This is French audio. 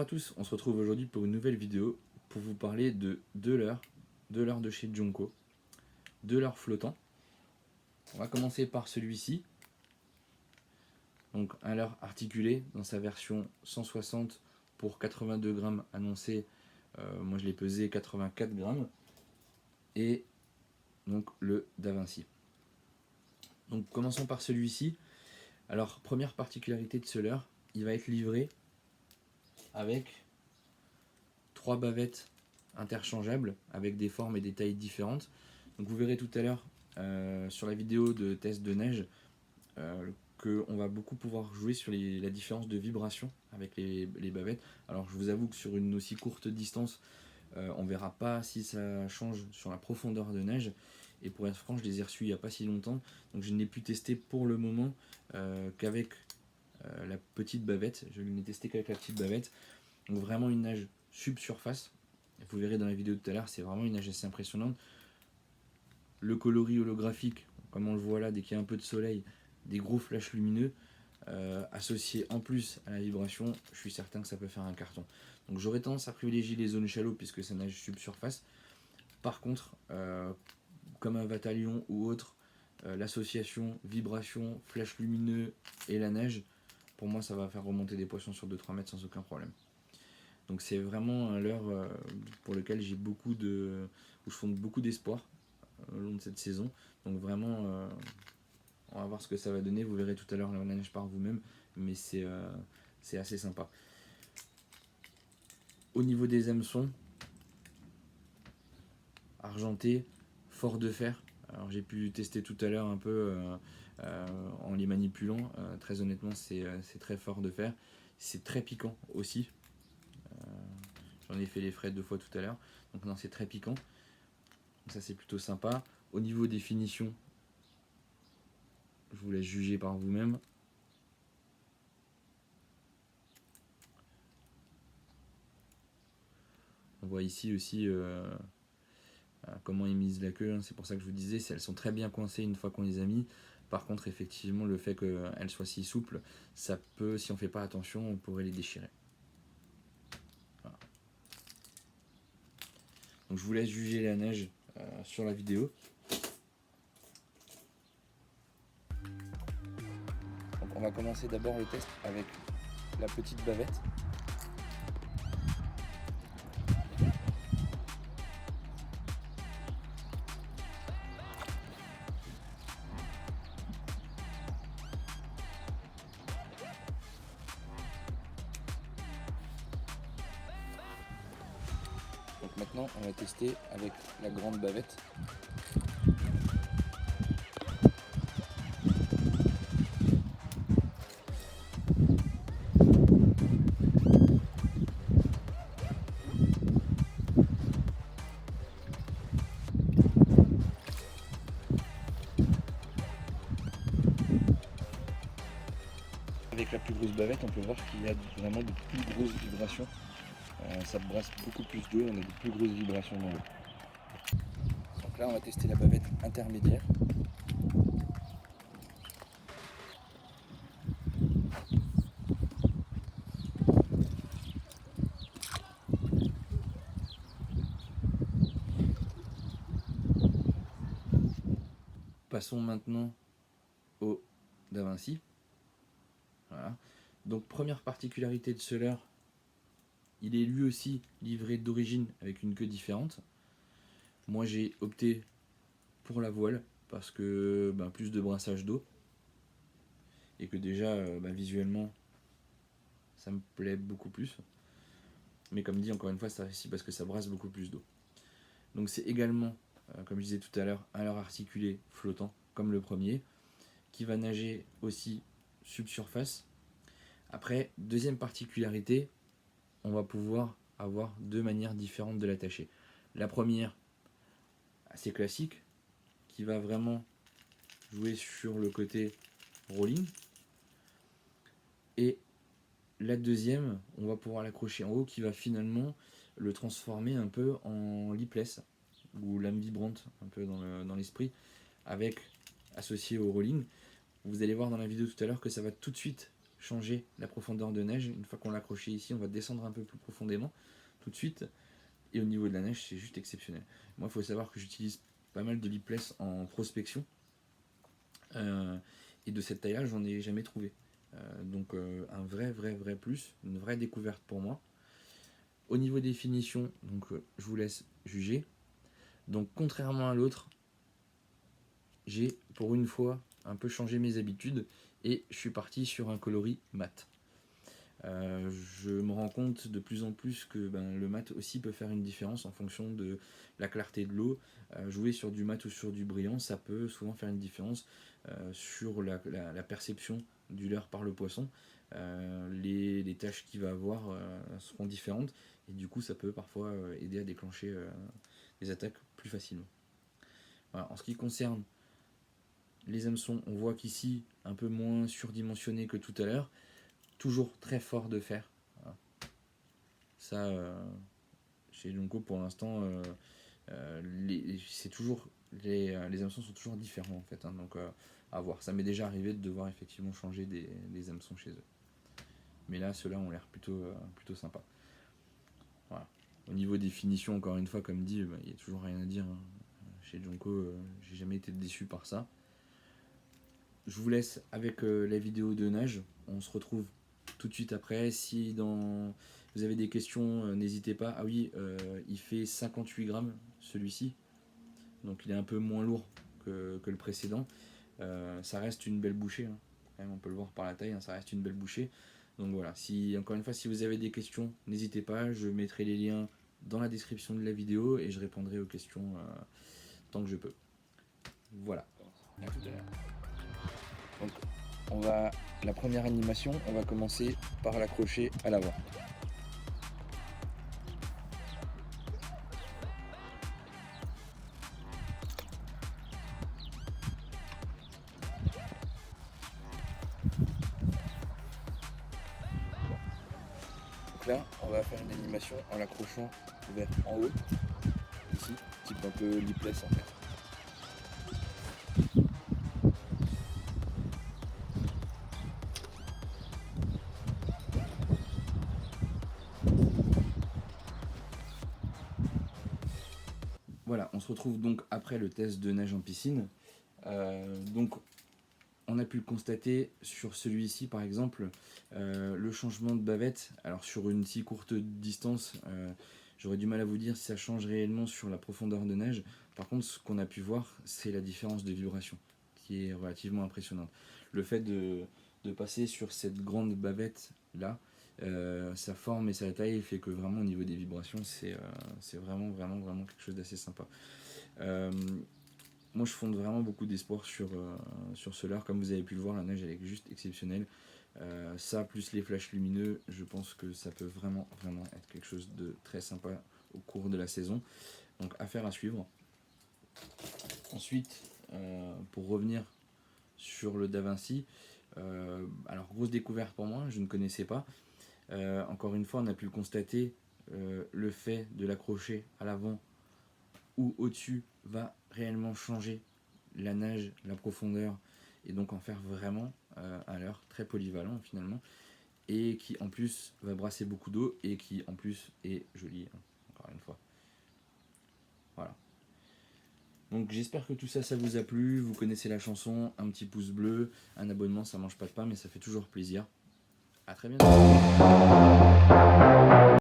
tous, on se retrouve aujourd'hui pour une nouvelle vidéo pour vous parler de leurres de chez Jonko, de leurres flottants. On va commencer par celui-ci, donc un leurre articulé dans sa version 160 pour 82 grammes annoncé. Moi je l'ai pesé 84 grammes, et donc le Da Vinci. Donc commençons par celui-ci. Alors première particularité de ce leurre, il va être livré avec 3 bavettes interchangeables avec des formes et des tailles différentes. Donc vous verrez tout à l'heure sur la vidéo de test de neige qu'on va beaucoup pouvoir jouer sur la différence de vibration avec les bavettes. Alors je vous avoue que sur une aussi courte distance, on ne verra pas si ça change sur la profondeur de neige. Et pour être franc, je les ai reçus il n'y a pas si longtemps, donc je n'ai pu tester pour le moment qu'avec la petite bavette. Je ne l'ai testé qu'avec la petite bavette. Donc vraiment une neige subsurface. Vous verrez dans la vidéo de tout à l'heure, c'est vraiment une neige assez impressionnante. Le coloris holographique, comme on le voit là, dès qu'il y a un peu de soleil, des gros flashs lumineux, associés en plus à la vibration, je suis certain que ça peut faire un carton. Donc j'aurais tendance à privilégier les zones shallow puisque ça nage subsurface. Par contre, comme un Vatalion ou autre, l'association vibration, flash lumineux et la neige, pour moi ça va faire remonter des poissons sur 2-3 mètres sans aucun problème. Donc c'est vraiment un leurre pour lequel j'ai où je fonde beaucoup d'espoir au long de cette saison. Donc vraiment, on va voir ce que ça va donner. Vous verrez tout à l'heure la neige par vous-même, mais c'est assez sympa. Au niveau des hameçons, argenté, fort de fer. Alors j'ai pu tester tout à l'heure un peu en les manipulant. Très honnêtement, c'est très fort de fer. C'est très piquant aussi. J'en ai fait les frais 2 fois tout à l'heure. Donc non, c'est très piquant. Donc ça c'est plutôt sympa. Au niveau des finitions, je vous laisse juger par vous-même. On voit ici aussi comment ils misent la queue. C'est pour ça que je vous disais, elles sont très bien coincées une fois qu'on les a mis. Par contre, effectivement, le fait qu'elles soient si souples, ça peut, si on ne fait pas attention, on pourrait les déchirer. Voilà. Donc je vous laisse juger la neige sur la vidéo. Donc on va commencer d'abord le test avec la petite bavette. Donc maintenant on va tester avec la grande bavette. Avec la plus grosse bavette, on peut voir qu'il y a vraiment de plus grosses vibrations. Ça brasse beaucoup plus d'eau, on a de plus grosses vibrations dans l'eau. Donc là, on va tester la bavette intermédiaire. Passons maintenant au Da Vinci. Voilà. Donc première particularité de ce leurre, il est lui aussi livré d'origine avec une queue différente. Moi j'ai opté pour la voile parce que plus de brassage d'eau et que déjà visuellement ça me plaît beaucoup plus. Mais comme dit encore une fois, c'est aussi parce que ça brasse beaucoup plus d'eau. Donc c'est également, comme je disais tout à l'heure, un leurre articulé flottant comme le premier, qui va nager aussi subsurface. Après, deuxième particularité, on va pouvoir avoir 2 manières différentes de l'attacher. La première, assez classique, qui va vraiment jouer sur le côté rolling. Et la deuxième, on va pouvoir l'accrocher en haut, qui va finalement le transformer un peu en lipless, ou lame vibrante, un peu dans l'esprit, avec associé au rolling. Vous allez voir dans la vidéo tout à l'heure que ça va tout de suite changer la profondeur de neige. Une fois qu'on l'a accroché ici, on va descendre un peu plus profondément tout de suite. Et au niveau de la neige, c'est juste exceptionnel. Moi, il faut savoir que j'utilise pas mal de lipless en prospection. Et de cette taille-là, j'en ai jamais trouvé. Donc un vrai plus, une vraie découverte pour moi. Au niveau des finitions, donc je vous laisse juger. Donc contrairement à l'autre, j'ai pour une fois un peu changé mes habitudes et je suis parti sur un coloris mat. Je me rends compte de plus en plus que le mat aussi peut faire une différence en fonction de la clarté de l'eau. Jouer sur du mat ou sur du brillant, ça peut souvent faire une différence sur la perception du leurre par le poisson. Les tâches qu'il va avoir seront différentes et du coup ça peut parfois aider à déclencher des attaques plus facilement. Voilà. En ce qui concerne les hameçons, on voit qu'ici un peu moins surdimensionné que tout à l'heure, toujours très fort de fer. Voilà. Ça, chez Jonko pour l'instant, c'est toujours les hameçons sont toujours différents en fait, hein, donc à voir. Ça m'est déjà arrivé de devoir effectivement changer des hameçons chez eux. Mais là, ceux-là ont l'air plutôt sympa. Voilà. Au niveau des finitions, encore une fois, comme dit, il n'y a toujours rien à dire. Hein. Chez Jonko, j'ai jamais été déçu par ça. Je vous laisse avec la vidéo de nage. On se retrouve tout de suite après. Si vous avez des questions, n'hésitez pas. Ah oui, il fait 58 grammes celui-ci. Donc il est un peu moins lourd que le précédent. Ça reste une belle bouchée. Hein. Même, on peut le voir par la taille, hein, ça reste une belle bouchée. Donc voilà, encore une fois, si vous avez des questions, n'hésitez pas. Je mettrai les liens dans la description de la vidéo et je répondrai aux questions tant que je peux. Voilà. À tout à l'heure. Donc, la première animation, on va commencer par l'accrocher à l'avant. Donc là, on va faire une animation en l'accrochant vers en haut, ici, type un peu lipless en fait. Voilà, on se retrouve donc après le test de nage en piscine. Donc on a pu le constater sur celui-ci par exemple, le changement de bavette. Alors sur une si courte distance, j'aurais du mal à vous dire si ça change réellement sur la profondeur de nage. Par contre, ce qu'on a pu voir, c'est la différence de vibration qui est relativement impressionnante. Le fait de passer sur cette grande bavette là, sa forme et sa taille fait que vraiment au niveau des vibrations, c'est vraiment quelque chose d'assez sympa. Moi je fonde vraiment beaucoup d'espoir sur ce leurre. Comme vous avez pu le voir, la neige elle est juste exceptionnelle. Ça plus les flashs lumineux, je pense que ça peut vraiment être quelque chose de très sympa au cours de la saison. Donc affaire à suivre. Ensuite, pour revenir sur le Da Vinci, alors grosse découverte pour moi, je ne connaissais pas. Encore une fois, on a pu le constater, le fait de l'accrocher à l'avant ou au-dessus va réellement changer la nage, la profondeur, et donc en faire vraiment un leurre très polyvalent finalement, et qui en plus va brasser beaucoup d'eau et qui en plus est joli, hein, encore une fois. Voilà. Donc j'espère que tout ça vous a plu, vous connaissez la chanson, un petit pouce bleu, un abonnement, ça mange pas de pain mais ça fait toujours plaisir. A très bientôt.